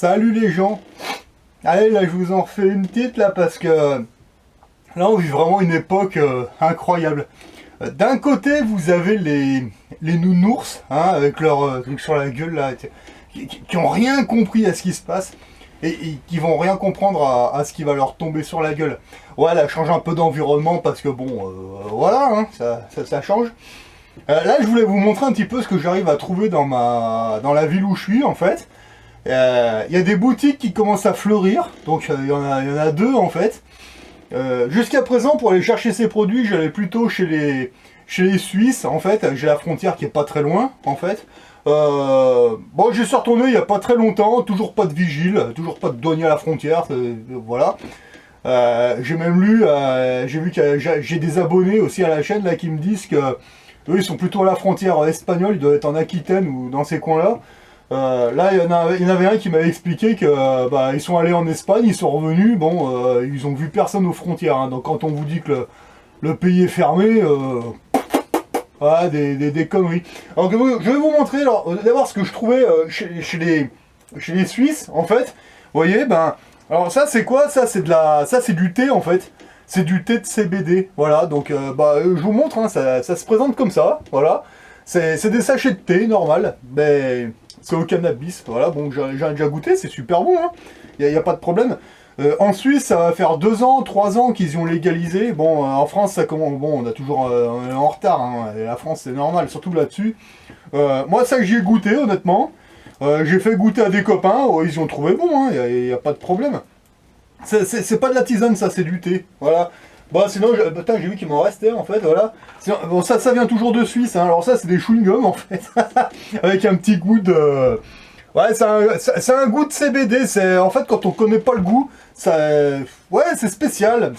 Salut les gens. Allez, là je vous en refais une petite là parce que là on vit vraiment une époque incroyable. D'un côté vous avez les nounours hein, avec leur truc sur la gueule là, qui ont rien compris à ce qui se passe et qui vont rien comprendre à ce qui va leur tomber sur la gueule. Ouais, là change un peu d'environnement parce que bon voilà hein, ça change. Là je voulais vous montrer un petit peu ce que j'arrive à trouver dans la ville où je suis en fait. Il y a des boutiques qui commencent à fleurir, donc il y en a deux en fait. Jusqu'à présent, pour aller chercher ces produits, j'allais plutôt chez les Suisses, en fait. J'ai la frontière qui est pas très loin, en fait. Bon, j'y suis retourné il n'y a pas très longtemps, toujours pas de vigile, toujours pas de douanier à la frontière, voilà. J'ai même lu, j'ai vu que j'ai des abonnés aussi à la chaîne là qui me disent que eux ils sont plutôt à la frontière espagnole, ils doivent être en Aquitaine ou dans ces coins-là. Là, il y en avait un qui m'avait expliqué que ils sont allés en Espagne, ils sont revenus, bon, ils ont vu personne aux frontières. Hein, donc quand on vous dit que le pays est fermé, voilà, des conneries. Alors je vais vous montrer d'abord ce que je trouvais chez les Suisses, en fait. Vous voyez, alors ça c'est quoi? Ça c'est du thé en fait. C'est du thé de CBD, voilà. Donc je vous montre, hein, ça se présente comme ça, voilà. C'est des sachets de thé normal, mais c'est au cannabis, voilà, bon j'ai déjà goûté, c'est super bon, hein. Y a pas de problème. En Suisse, ça va faire 2 ans, 3 ans qu'ils ont légalisé. Bon, en France, ça commence, bon, on a toujours on est en retard, hein. Et la France c'est normal, surtout là-dessus. Moi, ça j'y ai goûté, honnêtement. J'ai fait goûter à des copains, ils ont trouvé bon, hein. Y a pas de problème. C'est pas de la tisane, ça, c'est du thé, voilà. Bon, sinon, putain, j'ai vu qu'il m'en restait, en fait, voilà. Sinon, bon, ça vient toujours de Suisse, hein. Alors ça, c'est des chewing-gums, en fait. Avec un petit goût de... Ouais, c'est un goût de CBD. En fait, quand on connaît pas le goût, ça... Ouais, c'est spécial.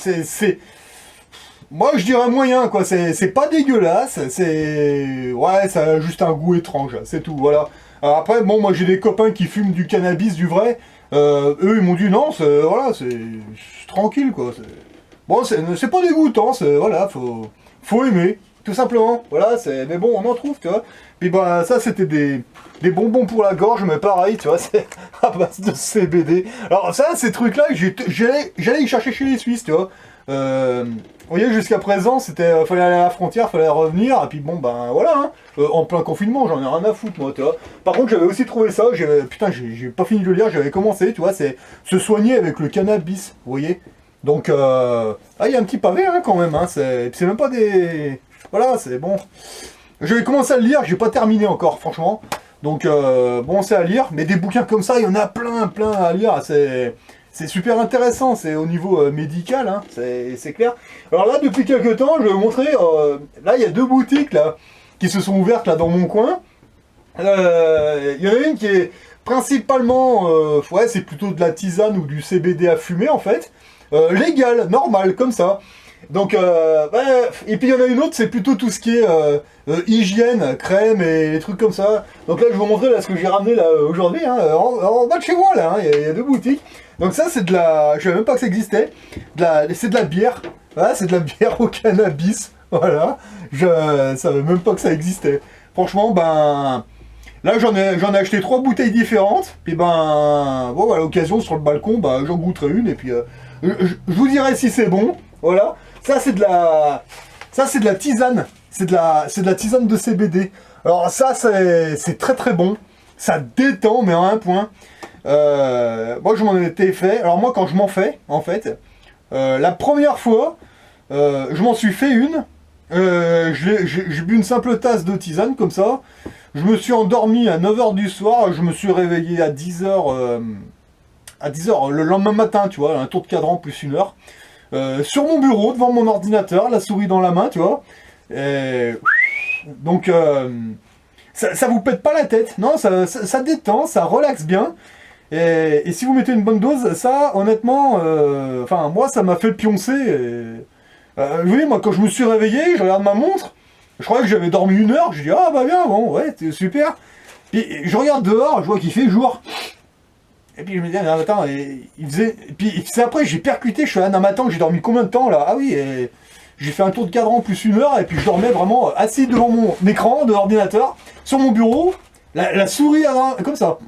Moi, je dirais moyen, quoi. C'est pas dégueulasse. Ouais, ça a juste un goût étrange, c'est tout, voilà. Alors après, bon, moi, j'ai des copains qui fument du cannabis, du vrai. Eux, ils m'ont dit, non, voilà, c'est tranquille, quoi. Bon, c'est pas dégoûtant, voilà, faut aimer, tout simplement, voilà, mais bon, on en trouve, tu vois. Puis ça, c'était des bonbons pour la gorge, mais pareil, tu vois, c'est à base de CBD. Alors ça, ces trucs-là, j'allais y chercher chez les Suisses, tu vois. Vous voyez, jusqu'à présent, fallait aller à la frontière, fallait revenir, et puis bon, voilà, hein, en plein confinement, j'en ai rien à foutre, moi, tu vois. Par contre, j'avais aussi trouvé ça, putain, j'ai pas fini de le lire, j'avais commencé, tu vois, c'est se soigner avec le cannabis, vous voyez. Donc, il y a un petit pavé, hein, quand même, hein, c'est même pas des... Voilà, c'est bon. J'avais commencé à le lire, j'ai pas terminé encore, franchement. Donc, bon, c'est à lire, mais des bouquins comme ça, il y en a plein à lire, c'est super intéressant, c'est au niveau médical, hein, c'est clair. Alors là, depuis quelques temps, je vais vous montrer, là, il y a 2 boutiques, là, qui se sont ouvertes, là, dans mon coin. Il y en a une qui est principalement, ouais, c'est plutôt de la tisane ou du CBD à fumer, en fait. Légal, normal, comme ça. Donc, et puis il y en a une autre, c'est plutôt tout ce qui est hygiène, crème et les trucs comme ça. Donc là, je vais vous montrer là, ce que j'ai ramené là aujourd'hui, hein, en bas de chez moi, là, hein, il y a 2 boutiques. Donc ça, c'est de la... Je savais même pas que ça existait. C'est de la bière. Voilà, c'est de la bière au cannabis. Voilà. Je savais même pas que ça existait. Franchement, là, j'en ai acheté 3 bouteilles différentes. Puis bon, à l'occasion, sur le balcon, j'en goûterai une. Et puis, je vous dirai si c'est bon. Voilà. Ça, c'est de la tisane. C'est de la tisane de CBD. Alors ça, c'est très bon. Ça détend, mais en un point. Moi, je m'en étais fait. Alors moi, quand je m'en fais, en fait, la première fois, je m'en suis fait une. J'ai bu une simple tasse de tisane, comme ça. Je me suis endormi à 9 h du soir. Je me suis réveillé à 10 h... à 10 h le lendemain matin, tu vois, un tour de cadran plus 1 heure. Sur mon bureau, devant mon ordinateur, la souris dans la main, tu vois. Donc, ça vous pète pas la tête. Non, ça détend, ça relaxe bien. Et si vous mettez une bonne dose, ça, honnêtement, enfin, moi, ça m'a fait pioncer. Vous voyez, moi, quand je me suis réveillé, je regarde ma montre. Je croyais que j'avais dormi 1 heure. Je dis, ah, bien, bon, ouais, c'est super. Puis, je regarde dehors, je vois qu'il fait jour. Et puis je me dis, non, attends, il faisait... Et puis c'est après, j'ai percuté, je suis là, non, mais attends, j'ai dormi combien de temps là? Ah oui, j'ai fait un tour de cadran plus 1 heure, et puis je dormais vraiment assis devant mon écran de l'ordinateur, sur mon bureau, la souris comme ça.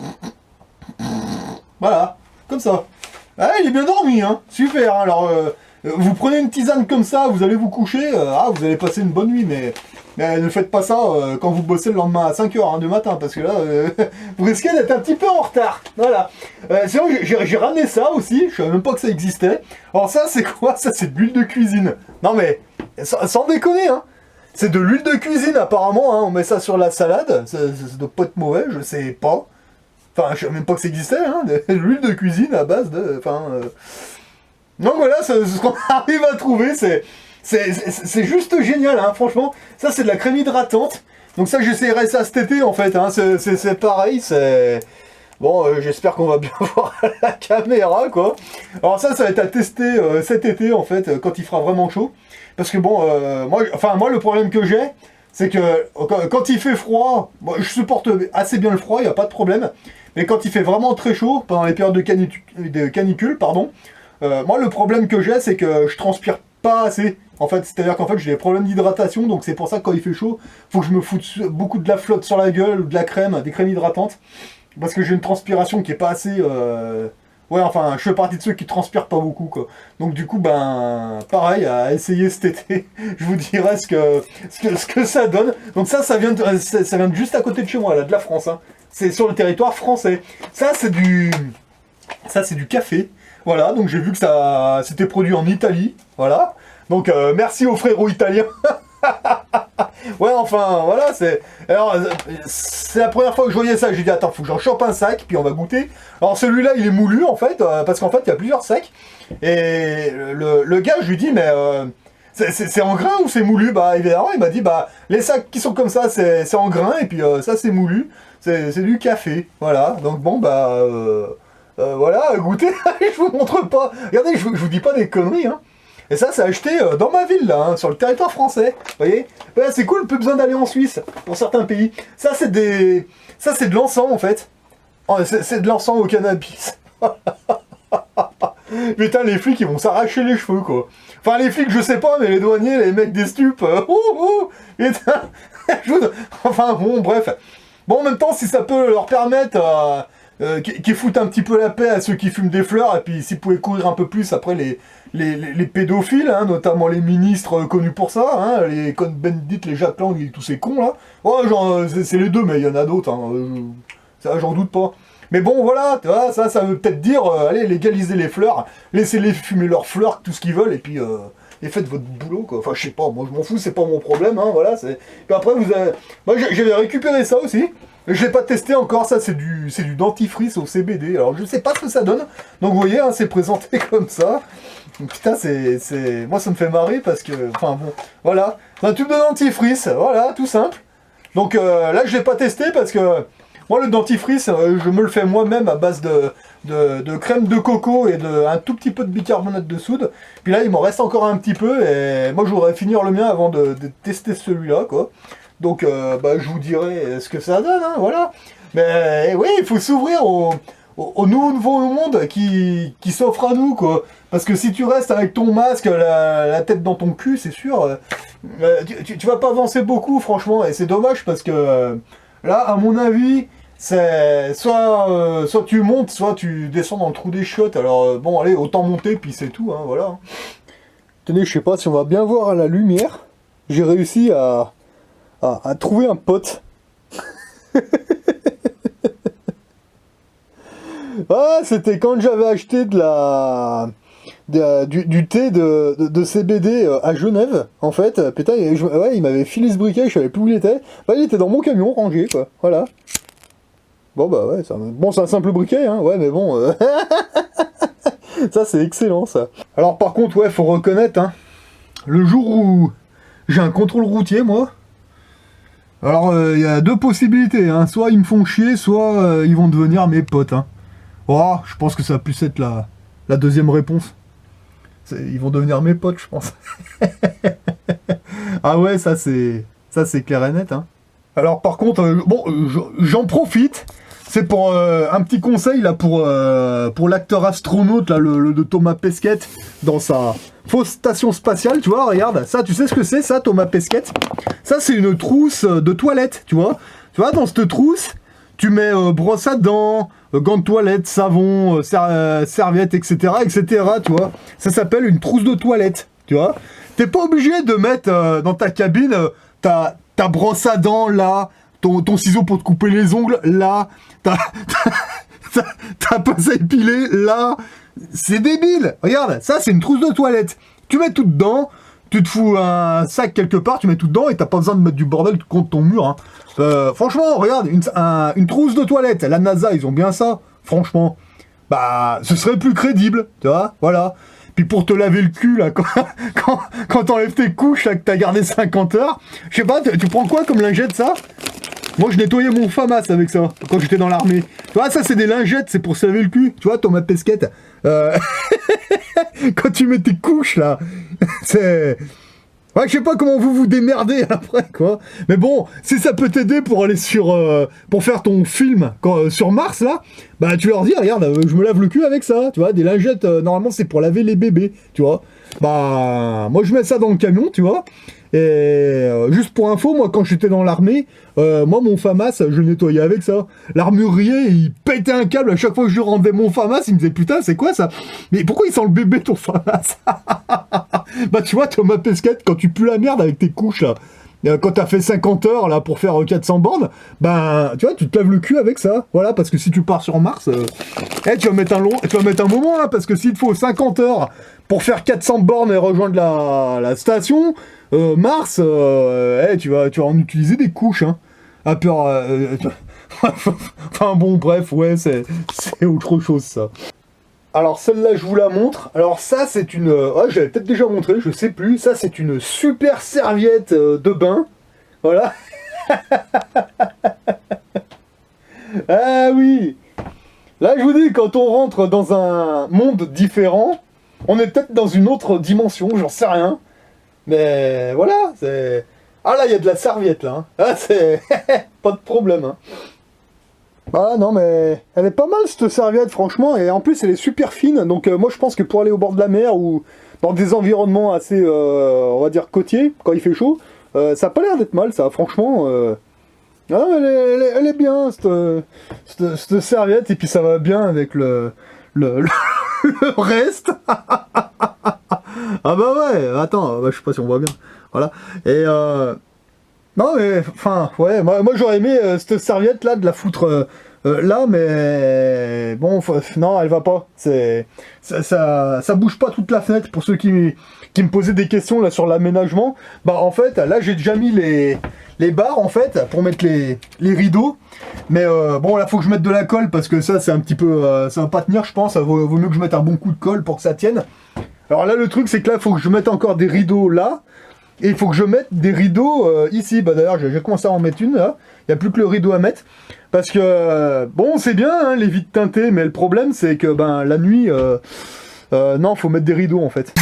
Voilà, comme ça. Ah, il est bien dormi, hein. Super, hein. Alors, vous prenez une tisane comme ça, vous allez vous coucher, vous allez passer une bonne nuit, mais ne faites pas ça quand vous bossez le lendemain à 5 h du matin, parce que là, vous risquez d'être un petit peu en retard. Voilà. Sinon, j'ai ramené ça aussi, je savais même pas que ça existait. Alors ça, c'est quoi? Ça, c'est de l'huile de cuisine. Non mais, sans déconner, hein. C'est de l'huile de cuisine, apparemment, hein. On met ça sur la salade, ça doit pas être mauvais, je sais pas. Enfin, je savais même pas que ça existait, hein. De l'huile de cuisine à base de... Enfin... Donc voilà, ce qu'on arrive à trouver, c'est juste génial, hein, franchement. Ça, c'est de la crème hydratante. Donc ça, j'essaierai ça cet été, en fait. Hein. C'est pareil, c'est... Bon, j'espère qu'on va bien voir à la caméra, quoi. Alors ça va être à tester cet été, en fait, quand il fera vraiment chaud. Parce que bon, moi, le problème que j'ai, c'est que quand il fait froid, moi, je supporte assez bien le froid, il n'y a pas de problème. Mais quand il fait vraiment très chaud, pendant les périodes de canicule, pardon, moi, le problème que j'ai, c'est que je transpire pas assez. En fait, c'est-à-dire qu'en fait, j'ai des problèmes d'hydratation, donc c'est pour ça que quand il fait chaud, faut que je me foute beaucoup de la flotte sur la gueule, de la crème, des crèmes hydratantes, parce que j'ai une transpiration qui est pas assez... Ouais, enfin, je fais partie de ceux qui transpirent pas beaucoup, quoi. Donc du coup, ben, pareil, à essayer cet été, je vous dirai ce que ça donne. Donc ça vient de juste à côté de chez moi, là, de la France, hein. C'est sur le territoire français. Ça, c'est du café. Voilà, donc j'ai vu que ça c'était produit en Italie, voilà. Donc merci aux frérots italiens. Ouais, enfin, voilà, c'est la première fois que je voyais ça, j'ai dit, attends, faut que j'en chope un sac, puis on va goûter. Alors celui-là, il est moulu, en fait, parce qu'en fait, il y a plusieurs sacs. Et le gars, je lui dis, mais c'est en grain ou c'est moulu? Bah, évidemment, il m'a dit, bah, les sacs qui sont comme ça, c'est en grain, et puis ça, c'est moulu. C'est du café, voilà. Donc bon, bah... voilà, goûtez, je vous montre pas. Regardez, je vous dis pas des conneries, hein. Et ça, c'est acheté dans ma ville, là, hein, sur le territoire français. Vous voyez? Ouais, c'est cool, plus besoin d'aller en Suisse, pour certains pays. Ça, c'est de l'encens, en fait. Oh, c'est de l'encens au cannabis. Putain, les flics, ils vont s'arracher les cheveux, quoi. Enfin, les flics, je sais pas, mais les douaniers, les mecs des stupes... putain. Enfin, bon, bref. Bon, en même temps, si ça peut leur permettre... qui foutent un petit peu la paix à ceux qui fument des fleurs, et puis s'ils pouvaient courir un peu plus après les pédophiles, hein, notamment les ministres connus pour ça, hein, les Cohn-Bendit, les Jack Lang, tous ces cons là. Ouais, genre, c'est les deux, mais il y en a d'autres, hein, ça j'en doute pas. Mais bon, voilà, tu vois, ça veut peut-être dire, allez, légalisez les fleurs, laissez-les fumer leurs fleurs, tout ce qu'ils veulent, et puis... et faites votre boulot, quoi. Enfin, je sais pas, moi je m'en fous, c'est pas mon problème, hein, voilà. Puis après, moi j'avais récupéré ça aussi. Je l'ai pas testé encore, ça c'est du dentifrice au CBD. Alors je sais pas ce que ça donne. Donc vous voyez, hein, c'est présenté comme ça. Putain, moi ça me fait marrer parce que... Enfin bon, voilà. Un tube de dentifrice, voilà, tout simple. Donc là je l'ai pas testé parce que... Moi le dentifrice, je me le fais moi-même à base de crème de coco et un tout petit peu de bicarbonate de soude. Puis là il m'en reste encore un petit peu et moi je voudrais finir le mien avant de tester celui-là, quoi. Donc, bah, je vous dirai ce que ça donne, hein, voilà. Mais oui, il faut s'ouvrir au nouveau monde qui s'offre à nous, quoi. Parce que si tu restes avec ton masque, la tête dans ton cul, c'est sûr, tu vas pas avancer beaucoup, franchement. Et c'est dommage parce que là, à mon avis, c'est soit tu montes, soit tu descends dans le trou des chiottes. Alors, bon, allez, autant monter, puis c'est tout, hein, voilà. Tenez, je sais pas si on va bien voir à la lumière. J'ai réussi à trouver un pote. Ah, c'était quand j'avais acheté du thé de CBD à Genève, en fait. Putain, ouais, il m'avait filé ce briquet, je savais plus où il était. Bah, il était dans mon camion, rangé, quoi. Voilà. Bon, bah ouais, c'est un simple briquet, hein. Ouais, mais bon... ça, c'est excellent, ça. Alors, par contre, ouais, faut reconnaître, hein. Le jour où j'ai un contrôle routier, moi... Alors, il y a deux possibilités, hein. Soit ils me font chier, soit ils vont devenir mes potes, hein. Oh, je pense que ça va plus être la deuxième réponse. Ils vont devenir mes potes, je pense. Ah ouais, ça c'est clair et net, hein. Alors par contre, bon, j'en profite. C'est pour un petit conseil là pour l'acteur astronaute là, le de Thomas Pesquet dans sa fausse station spatiale, tu vois, regarde, ça, tu sais ce que c'est ça, Thomas Pesquet? Ça, c'est une trousse de toilette, tu vois. Tu vois, dans cette trousse, tu mets brosse à dents, gants de toilette, savon, serviette, etc., etc., tu vois. Ça s'appelle une trousse de toilette, tu vois. T'es pas obligé de mettre dans ta cabine ta brosse à dents là, ton ciseau pour te couper les ongles là, ta pince à épiler là. C'est débile. Regarde, ça c'est une trousse de toilette. Tu mets tout dedans, tu te fous un sac quelque part, tu mets tout dedans et t'as pas besoin de mettre du bordel contre ton mur. Hein. Franchement, regarde, une trousse de toilette. La NASA, ils ont bien ça. Franchement, bah, ce serait plus crédible, tu vois. Voilà. Puis pour te laver le cul, là, quand t'enlèves tes couches, là, que t'as gardé 50 heures, je sais pas, tu prends quoi comme lingette, ça? Moi, je nettoyais mon FAMAS avec ça, quand j'étais dans l'armée. Tu vois, ça, c'est des lingettes, c'est pour se laver le cul. Tu vois, Thomas Pesquette. Quand tu mets tes couches, là, c'est... Ouais, je sais pas comment vous démerdez après, quoi. Mais bon, si ça peut t'aider pour aller pour faire ton film sur Mars, là, bah tu leur dis, regarde, je me lave le cul avec ça, tu vois. Des lingettes, normalement, c'est pour laver les bébés, tu vois. Bah, moi, je mets ça dans le camion, tu vois. Et juste pour info, moi, quand j'étais dans l'armée, moi, mon FAMAS, je le nettoyais avec ça. L'armurier, il pétait un câble à chaque fois que je rendais mon FAMAS, il me disait, putain, c'est quoi ça? Mais pourquoi il sent le bébé, ton FAMAS? Bah, tu vois, Thomas Pesquette, quand tu pues la merde avec tes couches, là, quand t'as fait 50 heures, là, pour faire 400 bornes, ben, tu vois, tu te laves le cul avec ça. Voilà, parce que si tu pars sur Mars, tu vas mettre un moment, là, parce que s'il te faut 50 heures pour faire 400 bornes et rejoindre la station, Mars, tu vas en utiliser des couches, hein. Enfin bon, bref, ouais, c'est autre chose, ça. Alors celle-là, je vous la montre. Alors ça, c'est une... je l'avais peut-être déjà montré, je sais plus. Ça, c'est une super serviette de bain. Voilà. Ah oui. Là, je vous dis, quand on rentre dans un monde différent, on est peut-être dans une autre dimension, j'en sais rien. Mais voilà, c'est... Ah là, il y a de la serviette, là. Hein. Ah, c'est... pas de problème, hein. Bah non, mais elle est pas mal cette serviette, franchement, et en plus elle est super fine, donc moi je pense que pour aller au bord de la mer ou dans des environnements assez, on va dire, côtiers, quand il fait chaud, ça a pas l'air d'être mal, ça, franchement. Ah, elle est bien, cette serviette, et puis ça va bien avec le reste. Ah bah ouais, attends, bah, je sais pas si on voit bien, voilà, et non mais, enfin, ouais, moi j'aurais aimé cette serviette là, de la foutre là, mais bon, non, elle va pas, ça bouge pas toute la fenêtre, pour ceux qui me posaient des questions là sur l'aménagement, bah en fait, là j'ai déjà mis les barres en fait, pour mettre les rideaux, mais bon là faut que je mette de la colle, parce que ça c'est un petit peu, ça va pas tenir je pense, ça vaut mieux que je mette un bon coup de colle pour que ça tienne. Alors là le truc c'est que là il faut que je mette encore des rideaux là, et il faut que je mette des rideaux ici. Bah d'ailleurs j'ai commencé à en mettre une là. Il n'y a plus que le rideau à mettre. Parce que bon c'est bien hein, les vitres teintées, mais le problème c'est que ben la nuit non faut mettre des rideaux en fait.